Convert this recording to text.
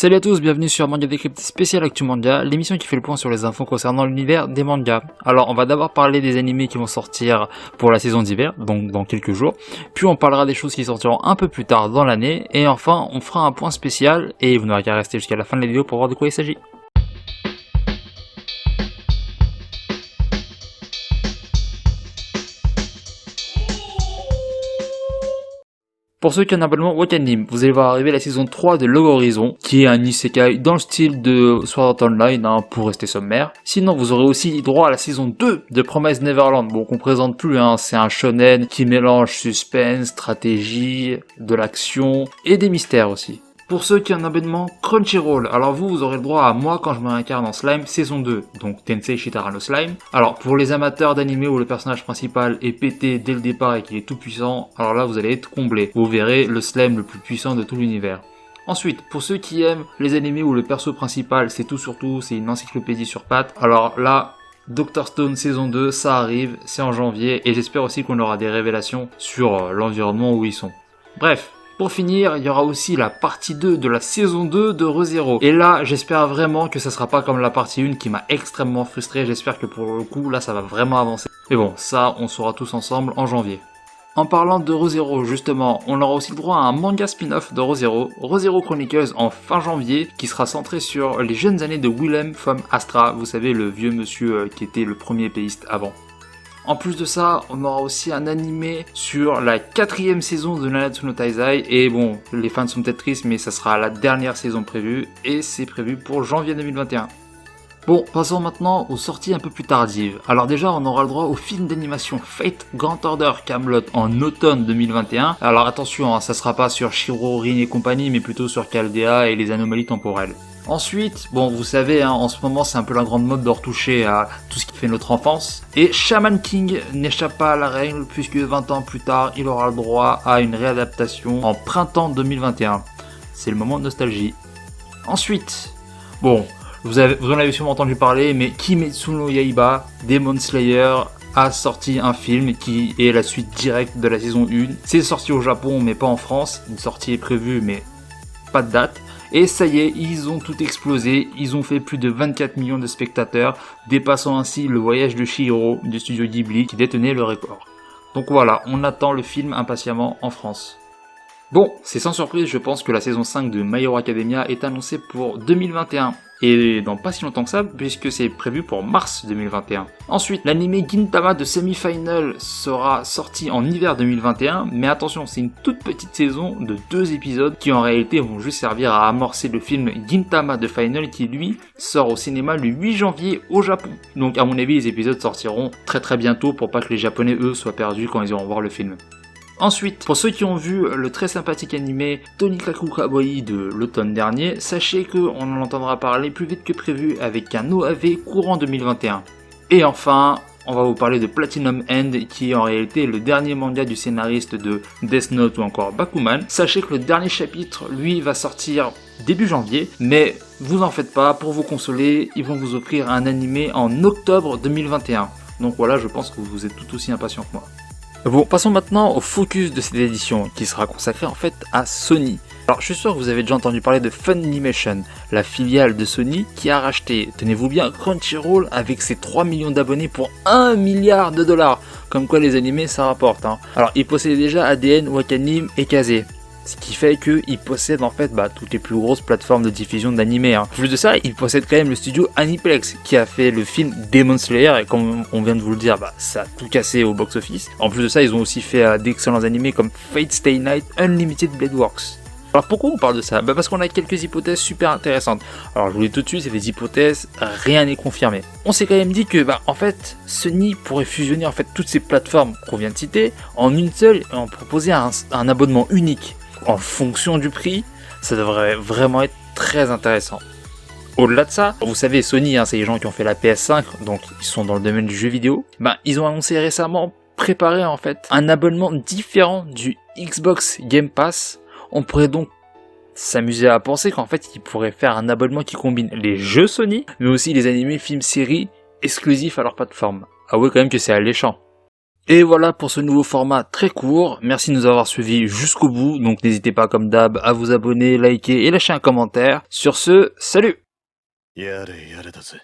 Salut à tous, bienvenue sur Manga Décrypte spécial Actu Manga, l'émission qui fait le point sur les infos concernant l'univers des mangas. Alors on va d'abord parler des animés qui vont sortir pour la saison d'hiver, donc dans quelques jours, puis on parlera des choses qui sortiront un peu plus tard dans l'année, et enfin on fera un point spécial, et vous n'aurez qu'à rester jusqu'à la fin de la vidéo pour voir de quoi il s'agit. Pour ceux qui ont un abonnement Wakanim, vous allez voir arriver la saison 3 de Log Horizon, qui est un isekai dans le style de Sword Art Online, pour rester sommaire. Sinon, vous aurez aussi droit à la saison 2 de Promise Neverland, bon qu'on présente plus, c'est un shonen qui mélange suspense, stratégie, de l'action et des mystères aussi. Pour ceux qui ont un abonnement Crunchyroll, alors vous aurez le droit à Moi quand je me réincarne en slime saison 2, donc Tensei Shitara no Slime. Alors pour les amateurs d'anime où le personnage principal est pété dès le départ et qu'il est tout puissant, alors là vous allez être comblé. Vous verrez le slime le plus puissant de tout l'univers. Ensuite, pour ceux qui aiment les animés où le perso principal c'est tout sur tout, c'est une encyclopédie sur pattes, alors là, Dr Stone saison 2, ça arrive, c'est en janvier, et j'espère aussi qu'on aura des révélations sur l'environnement où ils sont. Bref. Pour finir, il y aura aussi la partie 2 de la saison 2 de ReZero. Et là, j'espère vraiment que ça sera pas comme la partie 1 qui m'a extrêmement frustré. J'espère que pour le coup, là, ça va vraiment avancer. Mais bon, ça, on saura tous ensemble en janvier. En parlant de ReZero, justement, on aura aussi le droit à un manga spin-off de ReZero, ReZero Chronicles en fin janvier, qui sera centré sur les jeunes années de Willem from Astra. Vous savez, le vieux monsieur qui était le premier épéiste avant. En plus de ça, on aura aussi un animé sur la 4ème saison de Nanatsu no Taizai, et bon, les fans sont peut-être tristes, mais ça sera la dernière saison prévue, et c'est prévu pour janvier 2021. Bon, passons maintenant aux sorties un peu plus tardives. Alors déjà, on aura le droit au film d'animation Fate Grand Order Camelot en automne 2021. Alors attention, ça sera pas sur Shiro, Rin et compagnie, mais plutôt sur Chaldea et les anomalies temporelles. Ensuite, bon vous savez, en ce moment c'est un peu la grande mode de retoucher à tout ce qui fait notre enfance. Et Shaman King n'échappe pas à la règle puisque 20 ans plus tard, il aura le droit à une réadaptation en printemps 2021. C'est le moment de nostalgie. Ensuite, bon, vous en avez sûrement entendu parler, mais Kimetsu no Yaiba, Demon Slayer, a sorti un film qui est la suite directe de la saison 1. C'est sorti au Japon mais pas en France, une sortie est prévue mais pas de date. Et ça y est, ils ont tout explosé, ils ont fait plus de 24 millions de spectateurs, dépassant ainsi le voyage de Chihiro du studio Ghibli qui détenait le record. Donc voilà, on attend le film impatiemment en France. Bon, c'est sans surprise, je pense que la saison 5 de My Hero Academia est annoncée pour 2021. Et dans pas si longtemps que ça, puisque c'est prévu pour mars 2021. Ensuite, l'anime Gintama de Semi Final sera sorti en hiver 2021, mais attention, c'est une toute petite saison de 2 épisodes qui en réalité vont juste servir à amorcer le film Gintama de Final qui lui sort au cinéma le 8 janvier au Japon. Donc à mon avis, les épisodes sortiront très bientôt pour pas que les Japonais eux soient perdus quand ils iront voir le film. Ensuite, pour ceux qui ont vu le très sympathique animé Tonikaku Kaboi de l'automne dernier, sachez qu'on en entendra parler plus vite que prévu avec un OAV courant 2021. Et enfin, on va vous parler de Platinum End qui est en réalité le dernier manga du scénariste de Death Note ou encore Bakuman. Sachez que le dernier chapitre, lui, va sortir début janvier, mais vous en faites pas, pour vous consoler, ils vont vous offrir un animé en octobre 2021. Donc voilà, je pense que vous êtes tout aussi impatient que moi. Bon, passons maintenant au focus de cette édition, qui sera consacré en fait à Sony. Alors je suis sûr que vous avez déjà entendu parler de Funimation, la filiale de Sony qui a racheté, tenez-vous bien, Crunchyroll avec ses 3 millions d'abonnés pour 1 milliard de dollars. Comme quoi les animés ça rapporte. Alors ils possédaient déjà ADN, Wakanim et Kazé. Ce qui fait qu'ils possèdent en fait toutes les plus grosses plateformes de diffusion d'animés. En plus de ça, ils possèdent quand même le studio Aniplex qui a fait le film Demon Slayer et comme on vient de vous le dire, ça a tout cassé au box-office. En plus de ça, ils ont aussi fait d'excellents animés comme Fate Stay Night, Unlimited Blade Works. Alors pourquoi on parle de ça ? Parce qu'on a quelques hypothèses super intéressantes. Alors je vous dis tout de suite, c'est des hypothèses, rien n'est confirmé. On s'est quand même dit que en fait, Sony pourrait fusionner en fait toutes ces plateformes qu'on vient de citer en une seule et en proposer un abonnement unique. En fonction du prix, ça devrait vraiment être très intéressant. Au-delà de ça, vous savez, Sony, c'est les gens qui ont fait la PS5, donc ils sont dans le domaine du jeu vidéo. Ils ont annoncé récemment préparer en fait un abonnement différent du Xbox Game Pass. On pourrait donc s'amuser à penser qu'en fait, ils pourraient faire un abonnement qui combine les jeux Sony, mais aussi les animés, films, séries exclusifs à leur plateforme. Ah ouais, quand même que c'est alléchant. Et voilà pour ce nouveau format très court. Merci de nous avoir suivis jusqu'au bout. Donc n'hésitez pas comme d'hab à vous abonner, liker et lâcher un commentaire. Sur ce, salut!やれやれだぜ。